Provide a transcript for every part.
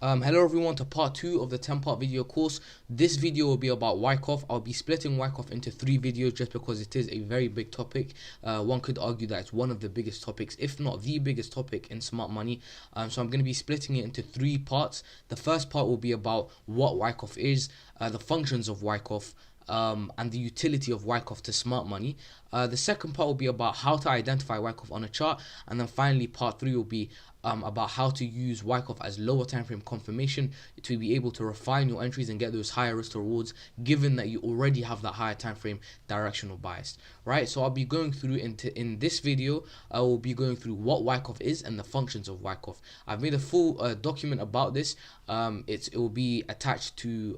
Hello everyone to part 2 of the 10-part video course. This video will be about Wyckoff. I'll be splitting Wyckoff into 3 videos just because it is a very big topic. One could argue that it's one of the biggest topics, if not the biggest topic in smart money. So I'm going to be splitting it into 3 parts. The first part will be about what Wyckoff is, the functions of Wyckoff, and the utility of Wyckoff to smart money. The second part will be about how to identify Wyckoff on a chart, and then finally part 3 will be about how to use Wyckoff as lower time frame confirmation to be able to refine your entries and get those higher risk to rewards, given that you already have that higher time frame directional bias. Right, so I'll be going through in this video. I will be going through what Wyckoff is and the functions of Wyckoff. I've made a full document about this. It will be attached to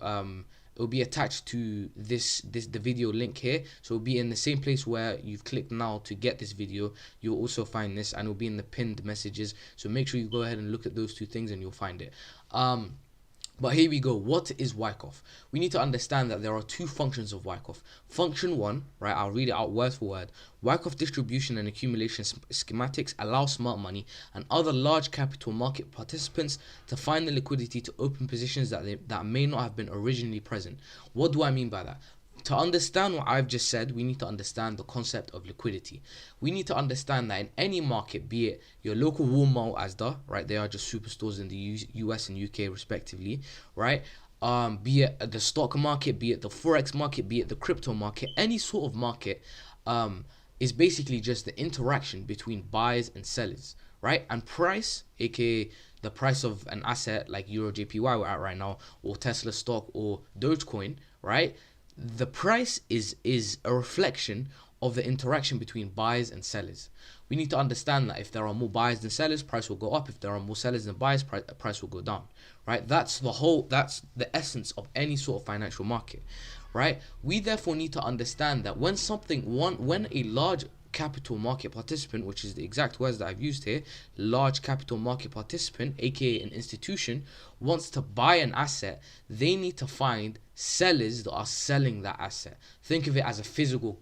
the video link here, so it'll be in the same place where you've clicked now to get this video. You'll also find this, and it'll be in the pinned messages, so make sure you go ahead and look at those 2 things and you'll find it. But here we go. What is Wyckoff? We need to understand that there are 2 functions of Wyckoff. Function 1, right, I'll read it out word for word. Wyckoff distribution and accumulation schematics allow smart money and other large capital market participants to find the liquidity to open positions that may not have been originally present. What do I mean by that? To understand what I've just said, we need to understand the concept of liquidity. We need to understand that in any market, be it your local Walmart, Asda, right, they are just superstores in the US and UK respectively, right, be it the stock market, be it the forex market, be it the crypto market, any sort of market is basically just the interaction between buyers and sellers, right? And price, aka the price of an asset like Euro JPY we're at right now, or Tesla stock, or Dogecoin, right? The price is a reflection of the interaction between buyers and sellers. We need to understand that if there are more buyers than sellers, price will go up. If there are more sellers than buyers, price will go down, right? That's the essence of any sort of financial market, right? We therefore need to understand that when a large capital market participant, which is the exact words that I've used here, large capital market participant, aka an institution, wants to buy an asset, they need to find sellers that are selling that asset. Think of it as a physical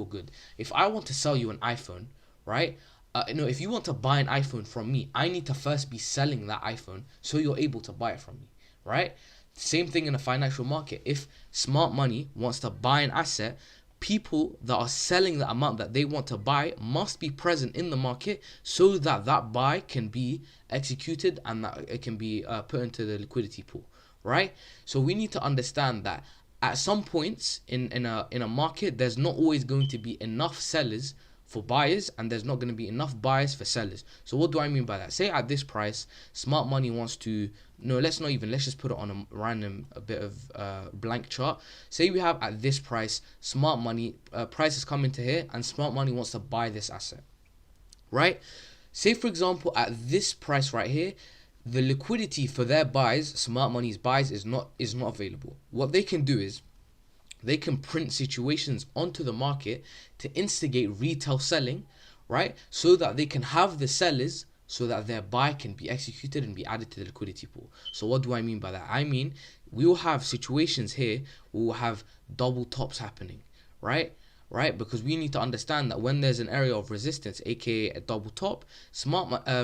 good. If I want to sell you an iPhone, right? If you want to buy an iPhone from me, I need to first be selling that iPhone so you're able to buy it from me, right? Same thing in a financial market. If smart money wants to buy an asset, people that are selling the amount that they want to buy must be present in the market so that that buy can be executed and that it can be put into the liquidity pool, right? So we need to understand that at some points in a market, there's not always going to be enough sellers for buyers, and there's not going to be enough buyers for sellers. So what do I mean by that? Say at this price, smart money wants to, let's just put it on a bit of blank chart. Say we have at this price, smart money, price has come into here, and smart money wants to buy this asset, right? Say for example, at this price right here, the liquidity for their buys, smart money's buys, is not available. What they can do is they can print situations onto the market to instigate retail selling, right? So that they can have the sellers, so that their buy can be executed and be added to the liquidity pool. So what do I mean by that? I mean, we will have situations here, we will have double tops happening, right? Because we need to understand that when there's an area of resistance, aka a double top,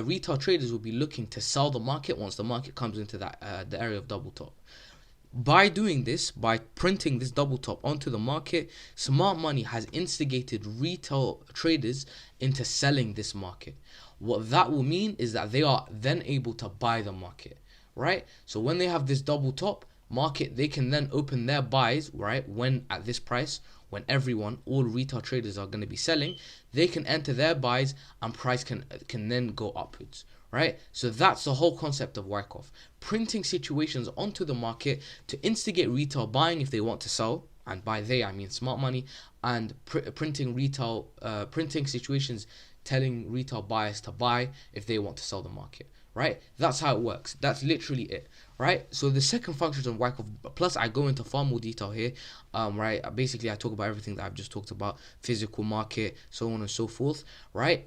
retail traders will be looking to sell the market once the market comes into that the area of double top. By doing this, by printing this double top onto the market, smart money has instigated retail traders into selling this market. What that will mean is that they are then able to buy the market, right? So when they have this double top market, they can then open their buys, right? When at this price, when all retail traders are going to be selling, they can enter their buys and price can then go upwards, right? So that's the whole concept of Wyckoff. Printing situations onto the market to instigate retail buying if they want to sell, and by they I mean smart money, and printing situations telling retail buyers to buy if they want to sell the market, right? That's how it works. That's literally it, right? So the second function of Wyckoff, plus I go into far more detail here, right? Basically, I talk about everything that I've just talked about, physical market, so on and so forth, right?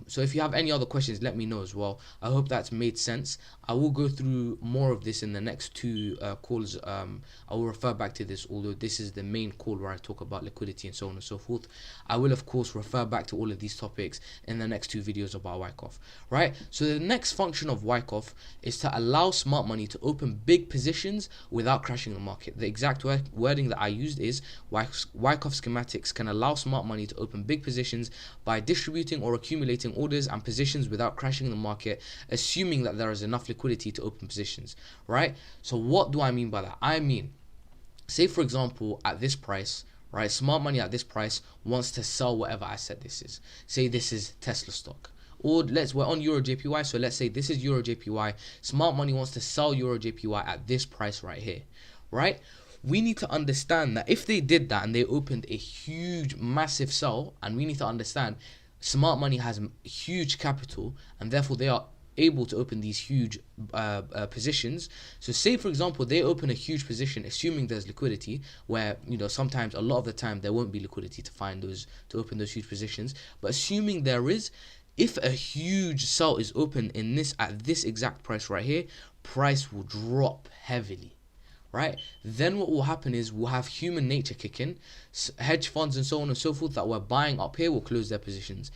So if you have any other questions, let me know as well. I hope that's made sense. I will go through more of this in the next 2 calls. I will refer back to this, although this is the main call where I talk about liquidity and so on and so forth. I will, of course, refer back to all of these topics in the next two videos about Wyckoff, right? So the next function of Wyckoff is to allow smart money to open big positions without crashing the market. The exact wording that I used is Wyckoff schematics can allow smart money to open big positions by distributing or accumulating orders and positions without crashing the market, assuming that there is enough liquidity to open positions, right? So what do I mean by that? I mean, say for example, at this price, right, smart money at this price wants to sell whatever asset this is. Say this is Tesla stock, or we're on Euro JPY, so let's say this is Euro JPY. Smart money wants to sell Euro JPY at this price right here, right? We need to understand that if they did that and they opened a huge, massive sell, and we need to understand smart money has huge capital, and therefore they are able to open these huge positions. So say for example they open a huge position assuming there's liquidity, where sometimes, a lot of the time, there won't be liquidity to open those huge positions, but assuming there is, if a huge sell is open at this exact price right here, price will drop heavily, right? Then what will happen is we'll have human nature kick in. Hedge funds and so on and so forth that were buying up here will close their positions,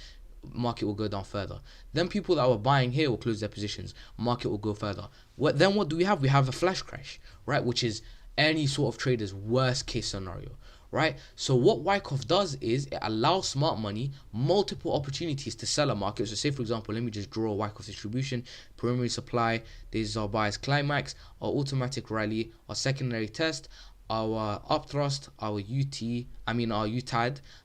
market will go down further. Then people that were buying here will close their positions, market will go further. Then what do we have? We have a flash crash, right? Which is any sort of trader's worst case scenario, right? So what Wyckoff does is it allows smart money multiple opportunities to sell a market. So say for example, let me just draw a Wyckoff distribution: primary supply, this is our buyer's climax, our automatic rally, our secondary test, our upthrust, our UTAD, and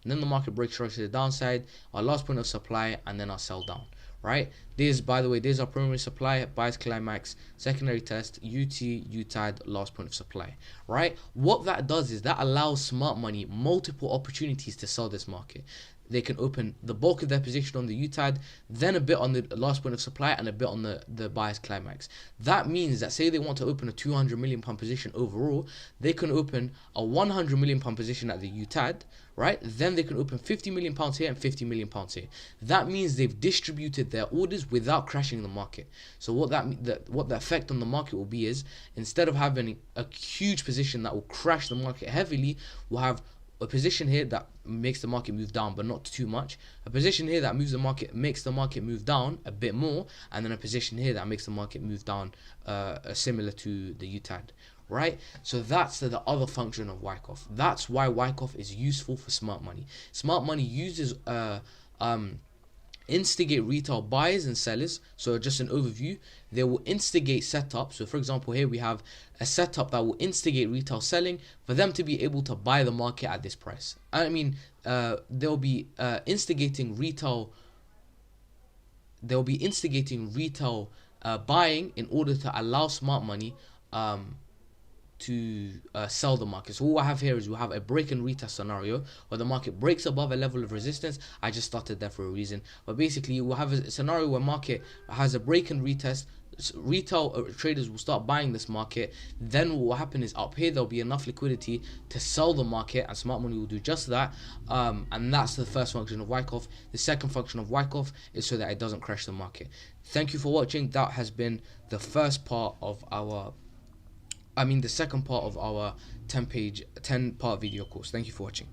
then the market breaks straight to the downside, our last point of supply, and then our sell down, right? This, by the way, this is our primary supply, buyer's climax, secondary test, UTAD, last point of supply, right? What that does is that allows smart money multiple opportunities to sell this market. They can open the bulk of their position on the UTAD, then a bit on the last point of supply, and a bit on the buyer's climax. That means that say they want to open a 200 million pound position overall, they can open a 100 million pound position at the UTAD, right? Then they can open 50 million pounds here and 50 million pounds here. That means they've distributed their orders without crashing the market. So what the effect on the market will be is, instead of having a huge position that will crash the market heavily, we'll have a position here that makes the market move down but not too much, a position here that makes the market move down a bit more, and then a position here that makes the market move down similar to the UTAD, right? So that's the other function of Wyckoff. That's why Wyckoff is useful for smart money. Smart money uses instigate retail buyers and sellers. So just an overview, they will instigate setup. So for example, here we have a setup that will instigate retail selling for them to be able to buy the market at this price. They'll be instigating retail buying in order to allow smart money to sell the market. So what I have here is we'll have a break and retest scenario where the market breaks above a level of resistance. I just started there for a reason, but basically we'll have a scenario where market has a break and retest. Retail traders will start buying this market. Then what will happen is up here there'll be enough liquidity to sell the market, and smart money will do just that. And that's the first function of Wyckoff. The second function of Wyckoff is so that it doesn't crash the market. Thank you for watching. That has been the first part of our the second part of our 10 part video course. Thank you for watching.